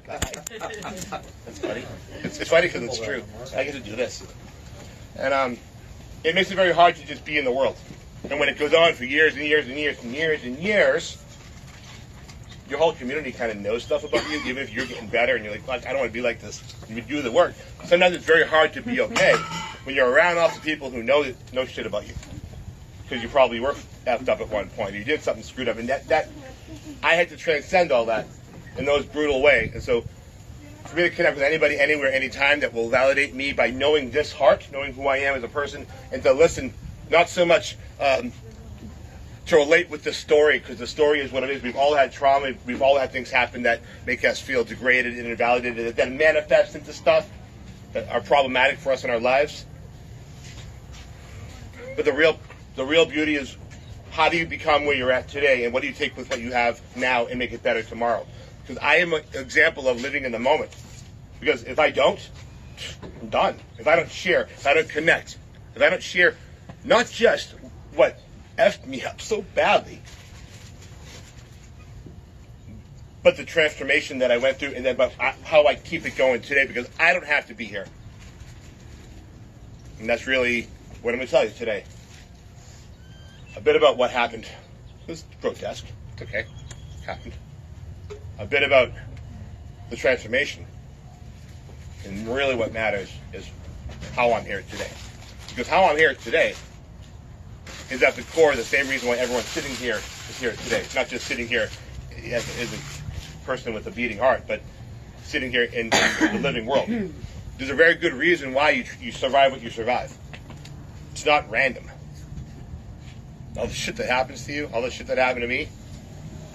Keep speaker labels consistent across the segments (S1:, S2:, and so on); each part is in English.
S1: That's funny. It's funny because it's true. I get to do this. And it makes it very hard to just be in the world. And when it goes on for years and years and years and years and years, your whole community kind of knows stuff about you, even if you're getting better and you're like, I don't want to be like this. You do the work. Sometimes it's very hard to be okay when you're around lots of people who know shit about you. Because you probably were effed up at one point. You did something screwed up. And that I had to transcend all that in those brutal ways. And so for me to connect with anybody, anywhere, anytime that will validate me by knowing this heart, knowing who I am as a person, and to listen, not so much to relate with the story, because the story is what it is. We've all had trauma. We've all had things happen that make us feel degraded and invalidated, that then manifest into stuff that are problematic for us in our lives. But the real beauty is, how do you become where you're at today, and what do you take with what you have now and make it better tomorrow? Because I am an example of living in the moment. Because if I don't, I'm done. If I don't share, if I don't connect, if I don't share not just what effed me up so badly, but the transformation that I went through, and then about how I keep it going today, because I don't have to be here. And that's really what I'm going to tell you today. A bit about what happened. It was grotesque. It's okay. It happened. A bit about the transformation. And really what matters is how I'm here today. Because how I'm here today is at the core the same reason why everyone sitting here is here today. It's not just sitting here as a person with a beating heart, but sitting here in the living world. There's a very good reason why you survive what you survive. It's not random. All the shit that happens to you, all the shit that happened to me,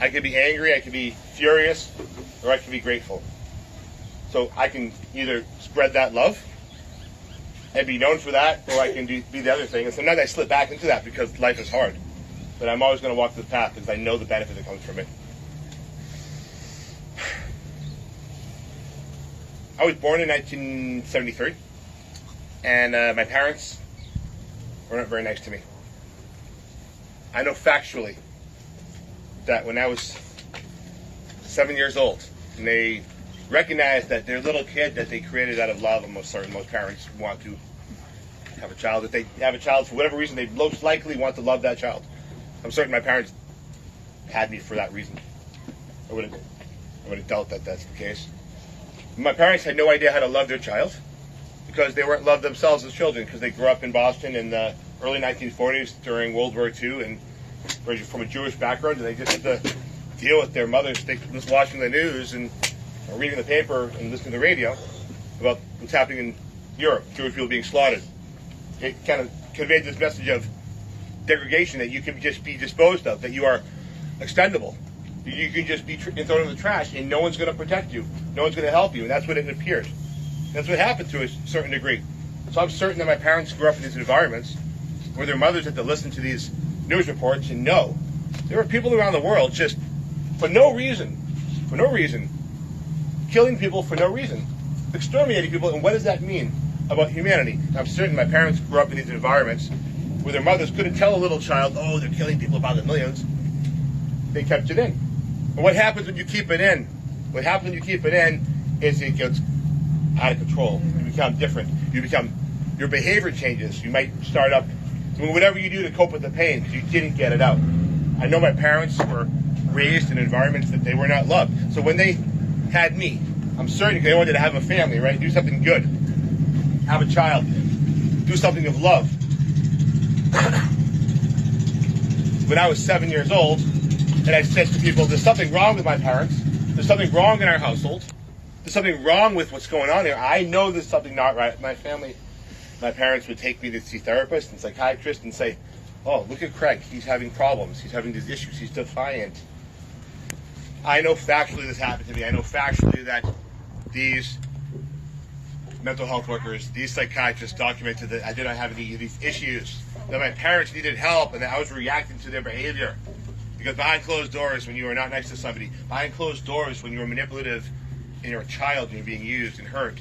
S1: I could be angry, I could be furious, or I could be grateful. So I can either spread that love and be known for that, or I can be the other thing. And sometimes I slip back into that because life is hard. But I'm always going to walk this path because I know the benefit that comes from it. I was born in 1973, and my parents were not very nice to me. I know factually that when I was 7 years old, and they recognized that their little kid that they created out of love, and most parents want to have a child, that they have a child for whatever reason, they most likely want to love that child. I'm certain my parents had me for that reason. I would have dealt that that's the case. My parents had no idea how to love their child because they weren't loved themselves as children, because they grew up in Boston in the early 1940s during World War II, and from a Jewish background, and they just had to deal with their mothers just watching the news and reading the paper and listening to the radio about what's happening in Europe, Jewish people being slaughtered. It kind of conveyed this message of degradation, that you can just be disposed of, that you are expendable. You can just be thrown in the trash, and no one's going to protect you. No one's going to help you, and that's what it appeared. That's what happened to a certain degree. So I'm certain that my parents grew up in these environments where their mothers had to listen to these news reports and know there were people around the world just for no reason, killing people for no reason, exterminating people. And what does that mean about humanity? I'm certain my parents grew up in these environments where their mothers couldn't tell a little child, oh, they're killing people by the millions. They kept it in. And what happens when you keep it in? What happens when you keep it in is it gets out of control. You become different. Your behavior changes. You might start up doing whatever you do to cope with the pain because you didn't get it out. I know my parents were raised in environments that they were not loved. So when they had me, I'm certain they wanted to have a family, right? Do something good. Have a child. Do something of love. When I was 7 years old, and I said to people, there's something wrong with my parents. There's something wrong in our household. There's something wrong with what's going on here. I know there's something not right with my family. My parents would take me to see therapists and psychiatrists and say, oh, look at Craig. He's having problems. He's having these issues. He's defiant. I know factually this happened to me. I know factually that these mental health workers, these psychiatrists documented that I did not have any of these issues, that my parents needed help, and that I was reacting to their behavior. Because behind closed doors, when you are not nice to somebody, behind closed doors, when you are manipulative and you're a child and you're being used and hurt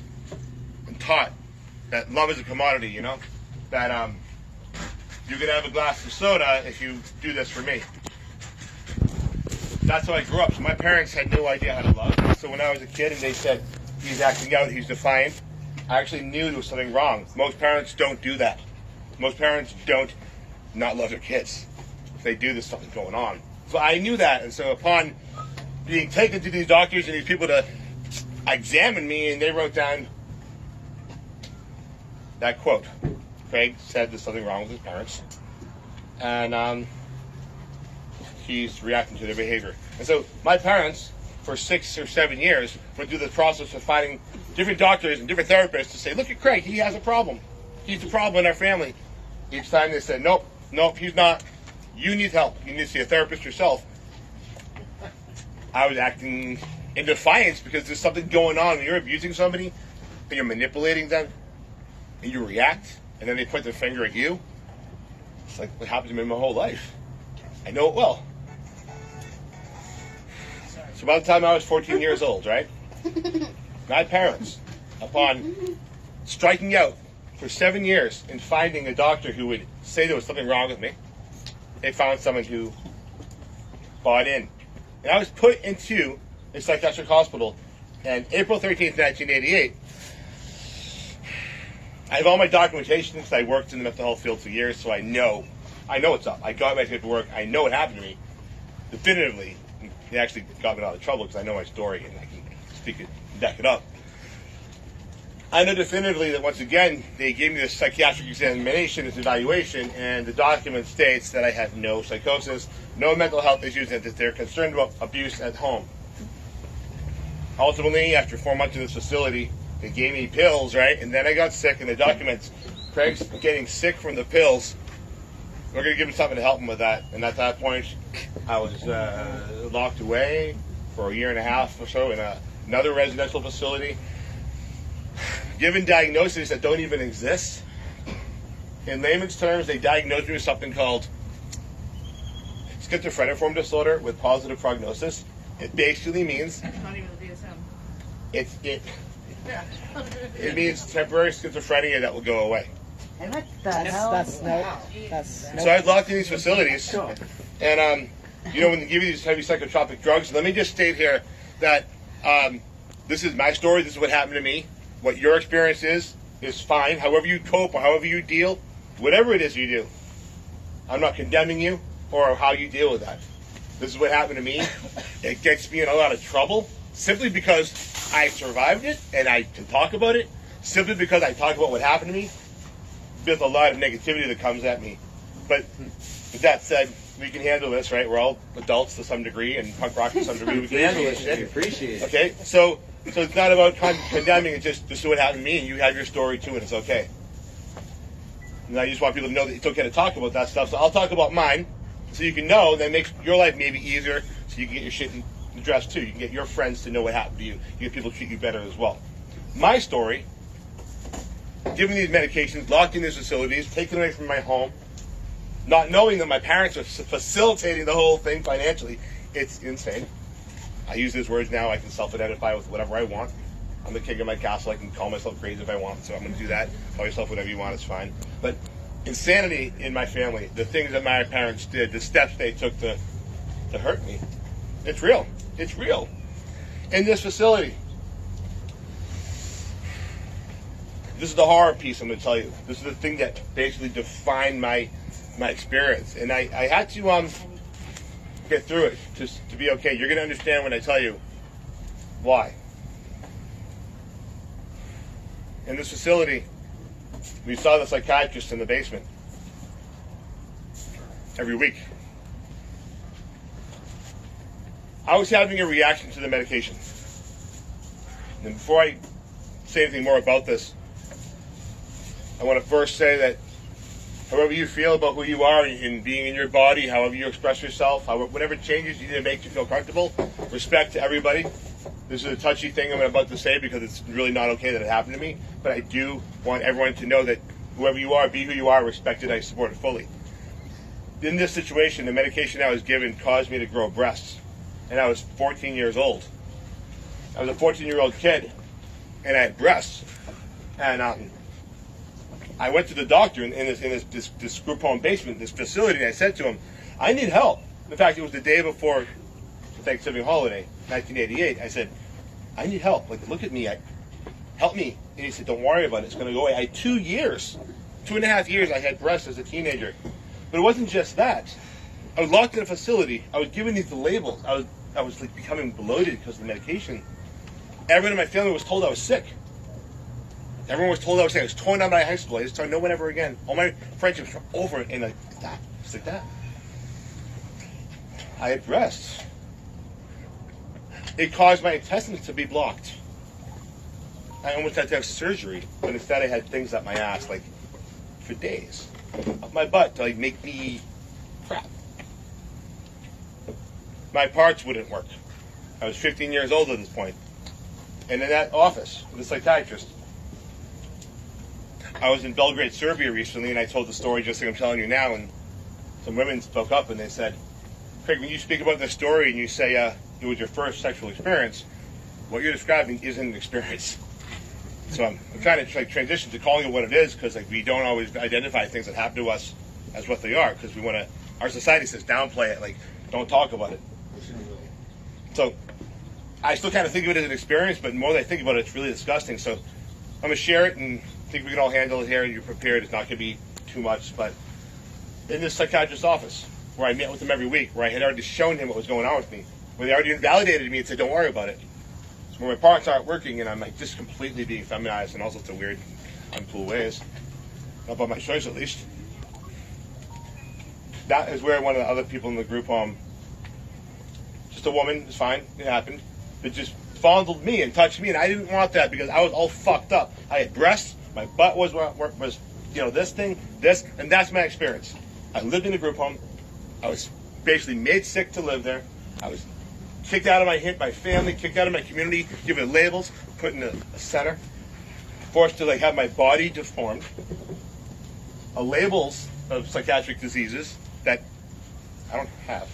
S1: and taught that love is a commodity, you know? That you can have a glass of soda if you do this for me. that's how I grew up. So my parents had no idea how to love. So when I was a kid and they said he's acting out, he's defiant, I actually knew there was something wrong. Most parents don't do that. Most parents don't not love their kids. If they do, there's something going on. So I knew that, and so upon being taken to these doctors and these people to examine me, and they wrote down that quote. Craig said there's something wrong with his parents, and he's reacting to their behavior. And so my parents, for 6 or 7 years, went through the process of finding different doctors and different therapists to say, look at Craig, he has a problem. He's the problem in our family. Each time they said, nope, he's not. You need help. You need to see a therapist yourself. I was acting in defiance because there's something going on. When you're abusing somebody and you're manipulating them and you react and then they point their finger at you, it's like what happened to me my whole life. I know it well. So by the time I was 14 years old, right, my parents, upon striking out for 7 years and finding a doctor who would say there was something wrong with me, they found someone who bought in. And I was put into a psychiatric hospital on April 13th, 1988. I have all my documentation because I worked in the mental health field for years, so I know what's up. I got my paperwork. I know what happened to me definitively. It actually got me out of trouble because I know my story and I can speak it, back it up. I know definitively that once again, they gave me this psychiatric examination, this evaluation, and the document states that I had no psychosis, no mental health issues, and that they're concerned about abuse at home. Ultimately, after 4 months in this facility, they gave me pills, right? And then I got sick, and the documents, Craig's getting sick from the pills. We're going to give him something to help him with that. And at that point, I was locked away for a year and a half or so in another residential facility, given diagnoses that don't even exist. In layman's terms, they diagnosed me with something called schizophreniform disorder with positive prognosis. It basically means
S2: That's not even the DSM.
S1: It means temporary schizophrenia that will go away.
S3: And what the hell?
S1: So I was locked in these facilities, and when they give you these heavy psychotropic drugs, let me just state here that this is my story. This is what happened to me. What your experience is fine. However you cope or however you deal, whatever it is you do, I'm not condemning you or how you deal with that. This is what happened to me. It gets me in a lot of trouble simply because I survived it and I can talk about it. Simply because I talk about what happened to me, there's a lot of negativity that comes at me. But with that said, we can handle this, right? We're all adults to some degree and punk rock to some degree. We can handle this shit.
S4: Appreciate it.
S1: Okay, so it's not about condemning. It's just this is what happened to me, and you have your story too, and it's okay. And I just want people to know that it's okay to talk about that stuff. So I'll talk about mine, so you can know. That makes your life maybe easier, so you can get your shit addressed too. You can get your friends to know what happened to you. You get people to treat you better as well. My story: given these medications, locked in these facilities, taken away from my home, not knowing that my parents are facilitating the whole thing financially. It's insane. I use these words now. I can self-identify with whatever I want. I'm the king of my castle. I can call myself crazy if I want, so I'm going to do that. Call yourself whatever you want. It's fine. But insanity in my family, the things that my parents did, the steps they took to hurt me, it's real. It's real. In this facility, this is the horror piece I'm going to tell you. This is the thing that basically defined my experience. And I had to get through it just to be okay. You're going to understand when I tell you why. In this facility, we saw the psychiatrist in the basement every week. I was having a reaction to the medication. And before I say anything more about this, I want to first say that however you feel about who you are in being in your body, however you express yourself, whatever changes you need to make you feel comfortable, respect to everybody. This is a touchy thing I'm about to say because it's really not okay that it happened to me, but I do want everyone to know that whoever you are, be who you are, respect it, I support it fully. In this situation, the medication I was given caused me to grow breasts, and I was 14 years old. I was a 14-year-old kid, and I had breasts, and I went to the doctor in this group home basement, this facility, and I said to him, I need help. In fact, it was the day before Thanksgiving holiday, 1988. I said, I need help. Like, look at me. Help me. And he said, don't worry about it. It's going to go away. I had 2 years, 2.5 years I had breasts as a teenager. But it wasn't just that. I was locked in a facility. I was given these labels. I was like becoming bloated because of the medication. Everyone in my family was told I was sick. Everyone was told I was sick. I was torn out of high school. I just told no one ever again. All my friendships were over and like that. Just like that. I had breasts. It caused my intestines to be blocked. I almost had to have surgery, but instead I had things up my ass, like, for days. Up my butt to, like, make me crap. My parts wouldn't work. I was 15 years old at this point. And in that office, with the psychiatrist, I was in Belgrade, Serbia recently, and I told the story just like I'm telling you now, and some women spoke up and they said, Craig, when you speak about this story and you say it was your first sexual experience, what you're describing isn't an experience. So I'm trying to transition to calling it what it is, because like we don't always identify things that happen to us as what they are, because we want to. Our society says downplay it, like don't talk about it. So I still kind of think of it as an experience, but the more that I think about it, it's really disgusting. So I'm gonna share it and think we can all handle it here, and you're prepared. It's not gonna be too much, but in this psychiatrist's office, where I met with him every week, where I had already shown him what was going on with me, where they already invalidated me and said, don't worry about it. So where my parts aren't working and I'm like just completely being feminized in all sorts of weird, uncool ways. Not by my choice, at least. That is where one of the other people in the group home, just a woman, it's fine, it happened, but just fondled me and touched me, and I didn't want that because I was all fucked up. I had breasts, my butt was this thing, this, and that's my experience. I lived in a group home. I was basically made sick to live there. I was kicked out of my family, kicked out of my community, given labels, put in a center, forced to like have my body deformed, labels of psychiatric diseases that I don't have.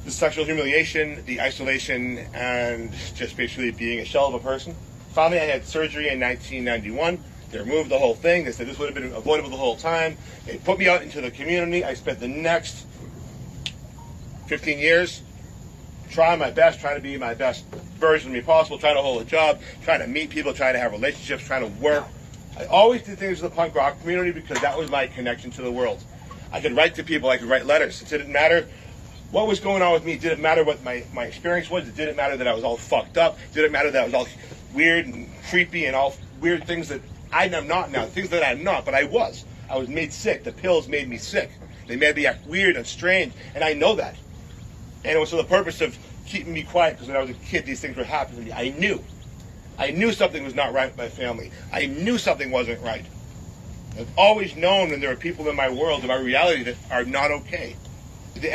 S1: The sexual humiliation, the isolation, and just basically being a shell of a person. Finally, I had surgery in 1991. They removed the whole thing. They said this would have been avoidable the whole time. They put me out into the community. I spent the next 15 years trying my best, trying to be my best version of me possible, trying to hold a job, trying to meet people, trying to have relationships, trying to work. I always did things in the punk rock community because that was my connection to the world. I could write to people. I could write letters. It didn't matter what was going on with me. It didn't matter what my experience was. It didn't matter that I was all fucked up. It didn't matter that I was all weird and creepy and all weird things that I am not now, things that I'm not, but I was. I was made sick. The pills made me sick. They made me act weird and strange, and I know that. And it was for the purpose of keeping me quiet, because when I was a kid, these things were happening to me. I knew something was not right with my family. I knew something wasn't right. I've always known when there are people in my world, in my reality, that are not okay. The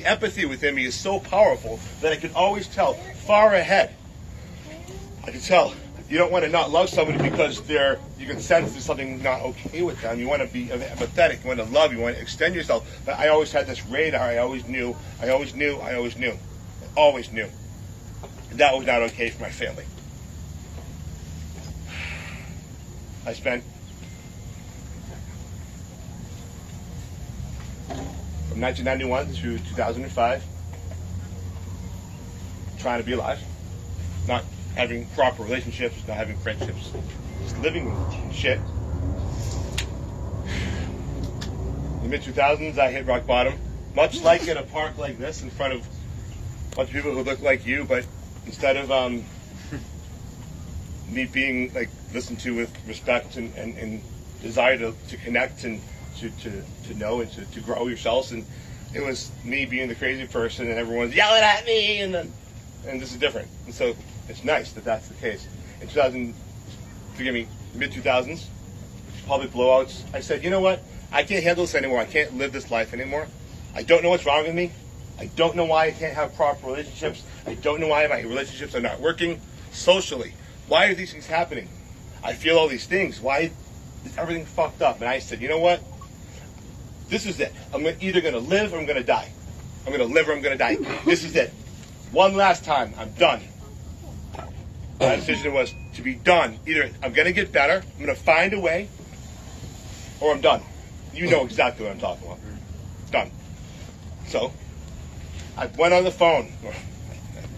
S1: empathy within me is so powerful that I can always tell far ahead. I can tell. You don't want to not love somebody because you can sense there's something not okay with them. You want to be empathetic. You want to love. You want to extend yourself. But I always had this radar. I always knew. I always knew. And that was not okay for my family. I spent from 1991 to 2005 trying to be alive, not having proper relationships, not having friendships, just living shit. In the mid-2000s, I hit rock bottom, much like in a park like this, in front of a bunch of people who look like you, but instead of me being like listened to with respect and desire to connect and to know and to grow yourselves, and it was me being the crazy person, and everyone's yelling at me, and this is different, and so. It's nice that that's the case. In mid-2000s, public blowouts, I said, you know what? I can't handle this anymore. I can't live this life anymore. I don't know what's wrong with me. I don't know why I can't have proper relationships. I don't know why my relationships are not working socially. Why are these things happening? I feel all these things. Why is everything fucked up? And I said, you know what? This is it. I'm either going to live or I'm going to die. I'm going to live or I'm going to die. This is it. One last time. I'm done. My decision was to be done. Either I'm going to get better, I'm going to find a way, or I'm done. You know exactly what I'm talking about. Done. So, I went on the phone.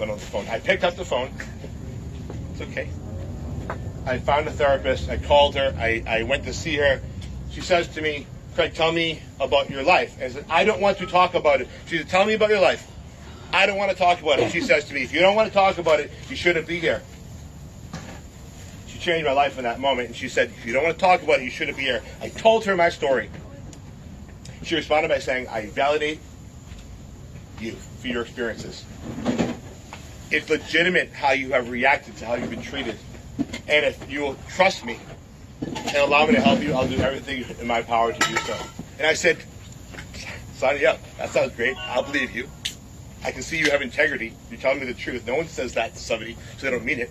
S1: I picked up the phone. It's okay. I found a therapist. I called her. I went to see her. She says to me, Craig, tell me about your life. And I said, I don't want to talk about it. She said, tell me about your life. I don't want to talk about it. She says to me, if you don't want to talk about it, you shouldn't be here. She changed my life in that moment. And she said, if you don't want to talk about it, you shouldn't be here. I told her my story. She responded by saying, I validate you for your experiences. It's legitimate how you have reacted to how you've been treated. And if you will trust me and allow me to help you, I'll do everything in my power to do so. And I said, sign me up. That sounds great. I'll believe you. I can see you have integrity. You're telling me the truth. No one says that to somebody, so they don't mean it.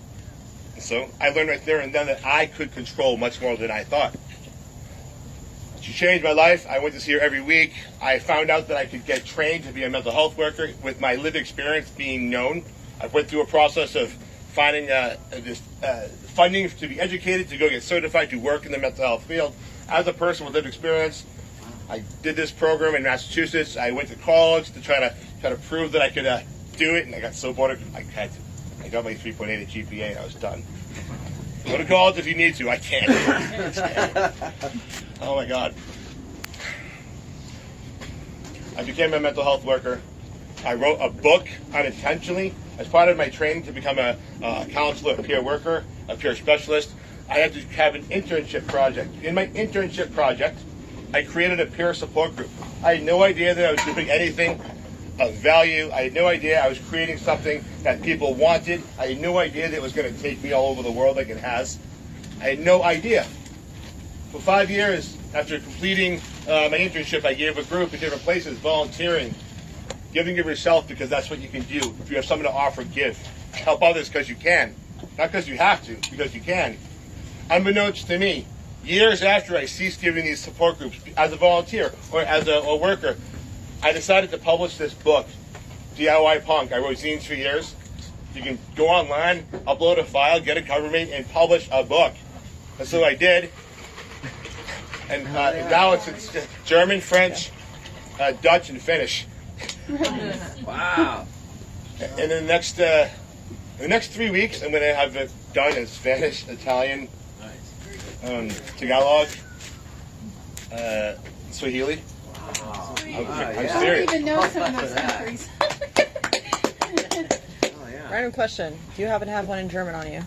S1: And so I learned right there and then that I could control much more than I thought. She changed my life. I went to see her every week. I found out that I could get trained to be a mental health worker with my lived experience being known. I went through a process of finding funding to be educated, to go get certified to work in the mental health field. As a person with lived experience, I did this program in Massachusetts. I went to college to try to prove that I could do it, and I got so bored. I got my 3.8 at GPA, and I was done. Go to college if you need to. I can't. Oh my God. I became a mental health worker. I wrote a book unintentionally as part of my training to become a counselor, a peer worker, a peer specialist. I had to have an internship project. In my internship project, I created a peer support group. I had no idea that I was doing anything of value. I had no idea I was creating something that people wanted. I had no idea that it was going to take me all over the world like it has. I had no idea. For 5 years after completing my internship, I gave a group in different places, volunteering, giving of yourself because that's what you can do. If you have something to offer, give. Help others because you can. Not because you have to, because you can. Unbeknownst to me, years after I ceased giving these support groups as a volunteer or as a worker, I decided to publish this book, DIY Punk. I wrote zines for years. You can go online, upload a file, get a cover mate, and publish a book. And so I did. And now it's German, French, Dutch, and Finnish.
S2: Wow.
S1: And in the next 3 weeks, I'm going to have it done in Spanish, Italian, Tagalog, Swahili.
S2: Wow.
S1: I'm
S4: I
S1: serious.
S4: don't even know some of those countries.
S2: Oh, yeah.
S5: Random question. Do you happen to have one in German on you?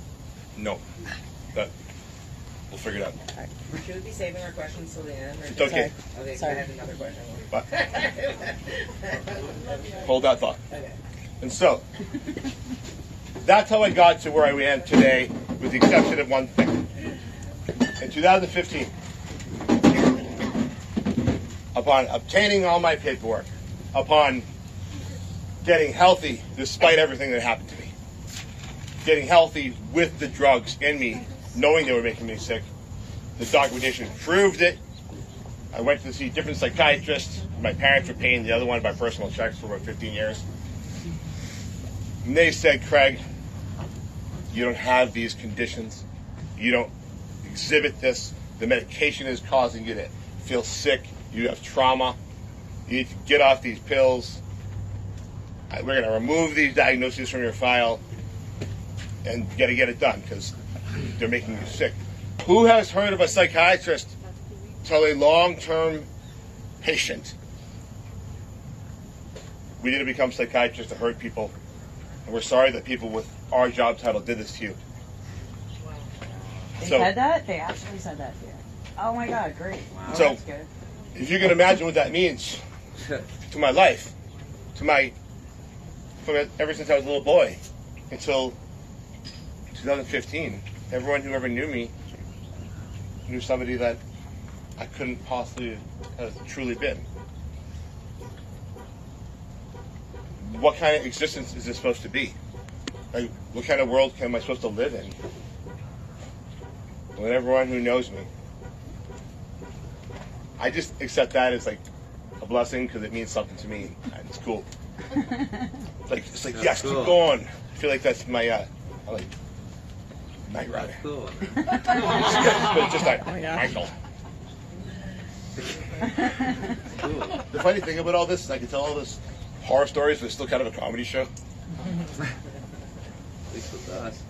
S1: No, but we'll figure it out.
S6: Should we be saving our questions till the end? Or
S1: It's okay.
S6: Okay, so
S5: Sorry.
S6: I have another question.
S1: But hold that thought.
S6: Okay.
S1: And so, that's how I got to where I am today, with the exception of one thing. In 2015, upon obtaining all my paperwork, upon getting healthy despite everything that happened to me, getting healthy with the drugs in me, knowing they were making me sick, the documentation proved it. I went to see different psychiatrists. My parents were paying the other one by personal checks for about 15 years. And they said, Craig, you don't have these conditions. You don't exhibit this. The medication is causing you to feel sick. You have trauma. You need to get off these pills. We're going to remove these diagnoses from your file. And you got to get it done because they're making you sick. Who has heard of a psychiatrist tell a long-term patient, we didn't become psychiatrists to hurt people, and we're sorry that people with our job title did this to you?
S3: They
S1: So-
S3: said that? They actually said that to you. Oh my God, great. Well,
S1: So-
S3: that's good.
S1: If you can imagine what that means to my life, ever since I was a little boy until 2015, everyone who ever knew me knew somebody that I couldn't possibly have truly been. What kind of existence is this supposed to be? Like, what kind of world am I supposed to live in? When everyone who knows me, I just accept that as like a blessing because it means something to me and it's cool. It's like yes,
S2: cool.
S1: keep going. I feel like that's my like night
S2: That's
S1: rider.
S2: cool.
S1: But just like
S5: Oh, yeah.
S1: Michael.
S2: Cool.
S1: The funny thing about all this is I can tell all this horror stories, but it's still kind of a comedy show.
S2: At least with us.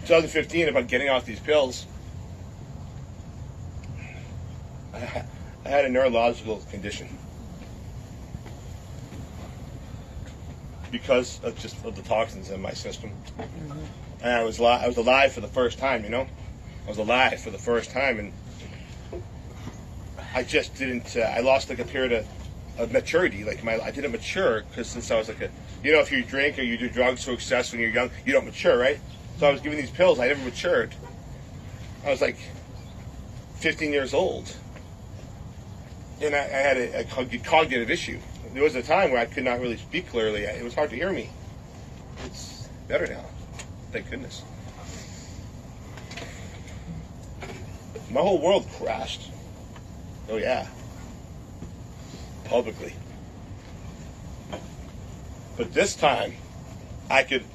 S1: 2015, about getting off these pills, I had a neurological condition because of the toxins in my system, and I was alive for the first time. You know, I was alive for the first time, and I just didn't. I lost like a period of maturity. Like I didn't mature because since I was like if you drink or you do drugs to excess when you're young, you don't mature, right? So I was given these pills. I never matured. I was like 15 years old, and I had a cognitive issue. There was a time where I could not really speak clearly. It was hard to hear me. It's better now, thank goodness. My whole world crashed. Oh yeah, publicly. But this time, I could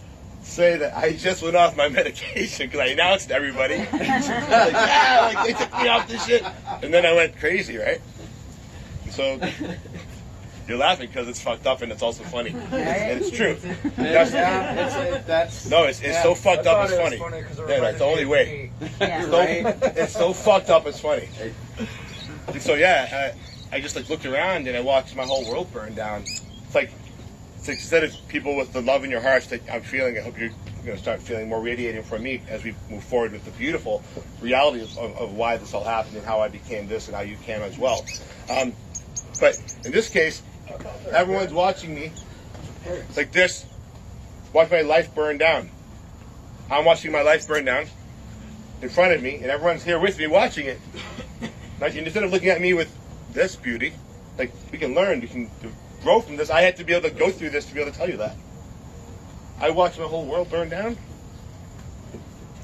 S1: say that I just went off my medication because I announced to everybody. They took me off this shit, and then I went crazy, right? So you're laughing because it's fucked up and it's also funny, and it's true. It's so fucked up it's funny. Yeah, that's the only way. It's so fucked up it's funny. And so I just like looked around and I watched my whole world burn down. It's like instead of people with the love in your hearts that I'm feeling, I hope you're going to start feeling more radiating from me as we move forward with the beautiful reality of why this all happened and how I became this and how you can as well. But in this case, everyone's watching me like this, watch my life burn down. I'm watching my life burn down in front of me, and everyone's here with me watching it. Like, instead of looking at me with this beauty, like we can learn, we can grow from this. I had to be able to go through this to be able to tell you that. I watched my whole world burn down,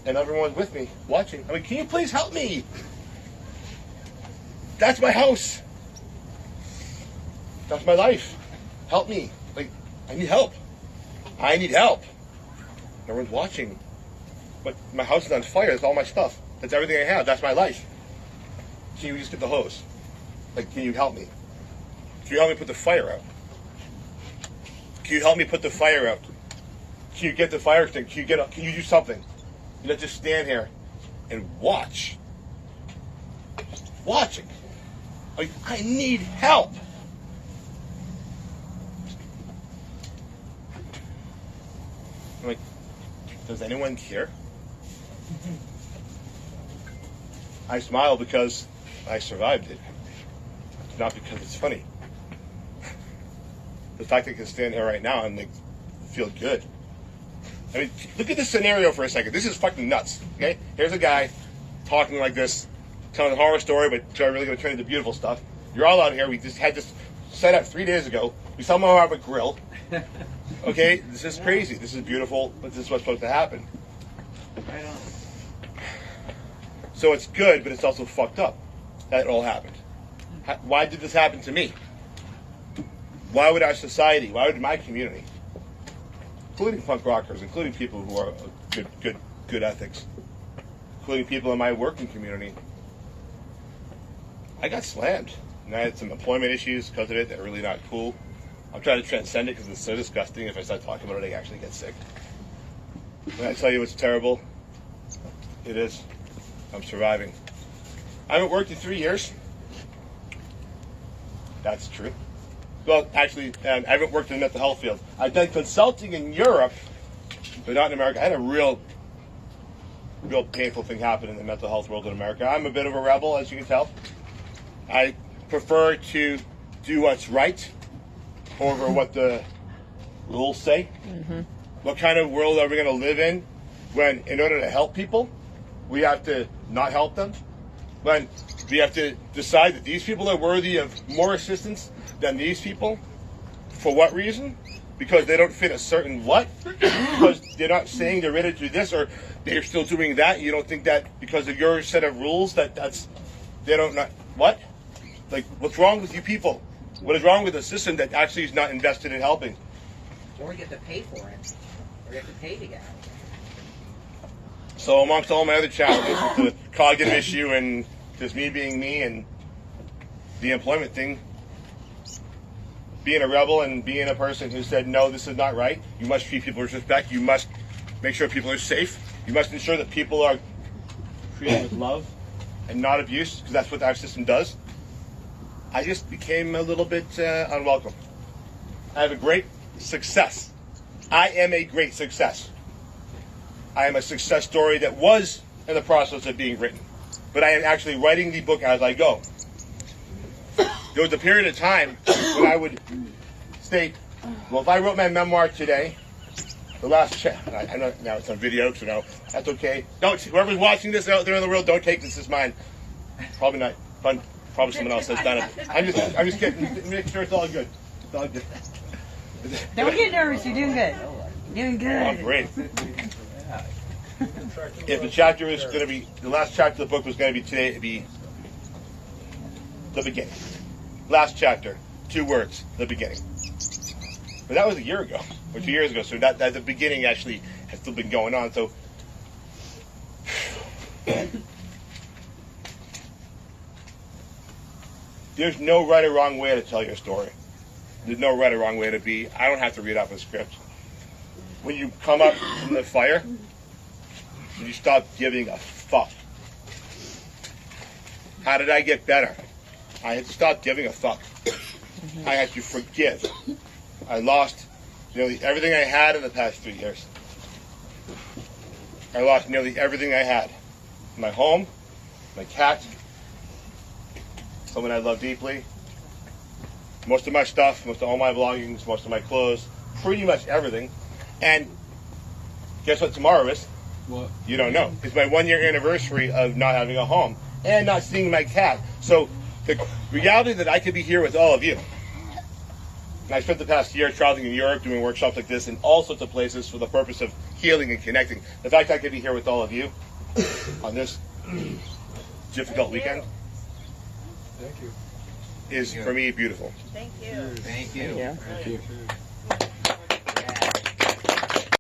S1: and everyone's with me watching. I mean, can you please help me? That's my house. That's my life. Help me. Like, I need help. I need help. Everyone's watching. But my house is on fire. That's all my stuff. That's everything I have. That's my life. Can you just get the hose? Like, can you help me? Can you help me put the fire out? Can you help me put the fire out? Can you get the fire extinguisher? Can you do something? You not just stand here and watch. Just watching. Like, I need help. I'm like, does anyone care? I smile because I survived it, not because it's funny. The fact that I can stand here right now and like feel good. I mean, look at this scenario for a second. This is fucking nuts. Okay, here's a guy talking like this, telling a horror story, but really going to turn into beautiful stuff. You're all out here. We just had this set up 3 days ago. We somehow have a grill. Okay, this is crazy. This is beautiful, but this is what's supposed to happen.
S6: Right on.
S1: So it's good, but it's also fucked up that it all happened. Why did this happen to me? Why would our society, why would my community, including punk rockers, including people who are good ethics, including people in my working community, I got slammed. And I had some employment issues because of it that are really not cool. I'm trying to transcend it because it's so disgusting. If I start talking about it, I actually get sick. When I tell you it's terrible, it is. I'm surviving. I haven't worked in 3 years. That's true. Well, actually, I haven't worked in the mental health field. I've done consulting in Europe, but not in America. I had a real painful thing happen in the mental health world in America. I'm a bit of a rebel, as you can tell. I prefer to do what's right over what the rules say. Mm-hmm. What kind of world are we going to live in when, in order to help people, we have to not help them? When we have to decide that these people are worthy of more assistance than these people? For what reason? Because they don't fit a certain what? Because they're not saying they're ready to do this, or they're still doing that. You don't think that because of your set of rules that's they don't not what? Like, what's wrong with you people? What is wrong with a system that actually is not invested in helping?
S6: Or get to pay for it. Or get to pay to get it.
S1: So amongst all my other challenges, the cognitive issue and just me being me and the employment thing, being a rebel and being a person who said, no, this is not right. You must treat people with respect. You must make sure people are safe. You must ensure that people are treated with love and not abuse, because that's what our system does. I just became a little bit unwelcome. I have a great success. I am a great success. I am a success story that was in the process of being written. But I am actually writing the book as I go. There was a period of time when I would state, well, if I wrote my memoir today, the last chapter, I know now it's on video, so no, that's okay. Don't, whoever's watching this out there in the world, don't take this as mine. Probably not. Probably someone else has done it. I'm just getting, making sure it's all good. It's all good.
S3: Don't get nervous. You're doing good. You're doing good.
S1: Oh, great. If the chapter is going to be, the last chapter of the book was going to be today, it'd be the beginning. Last chapter, 2 words, the beginning. But that was a year ago, or 2 years ago, so that the beginning actually has still been going on. So, there's no right or wrong way to tell your story. There's no right or wrong way to be. I don't have to read off a script. When you come up from the fire, you stop giving a fuck. How did I get better? I had to stop giving a fuck. I had to forgive. I lost nearly everything I had in the past 3 years. I lost nearly everything I had. My home, my cat, someone I love deeply, most of my stuff, most of all my belongings, most of my clothes, pretty much everything. And guess what tomorrow is?
S2: What?
S1: You don't know. It's my 1-year anniversary of not having a home and not seeing my cat. So the reality that I could be here with all of you. And I spent the past year traveling in Europe, doing workshops like this in all sorts of places for the purpose of healing and connecting. The fact I could be here with all of you on this difficult weekend
S2: Thank you.
S1: is, for me, beautiful.
S6: Thank you.
S2: Thank you.
S5: Yeah.
S2: Thank you.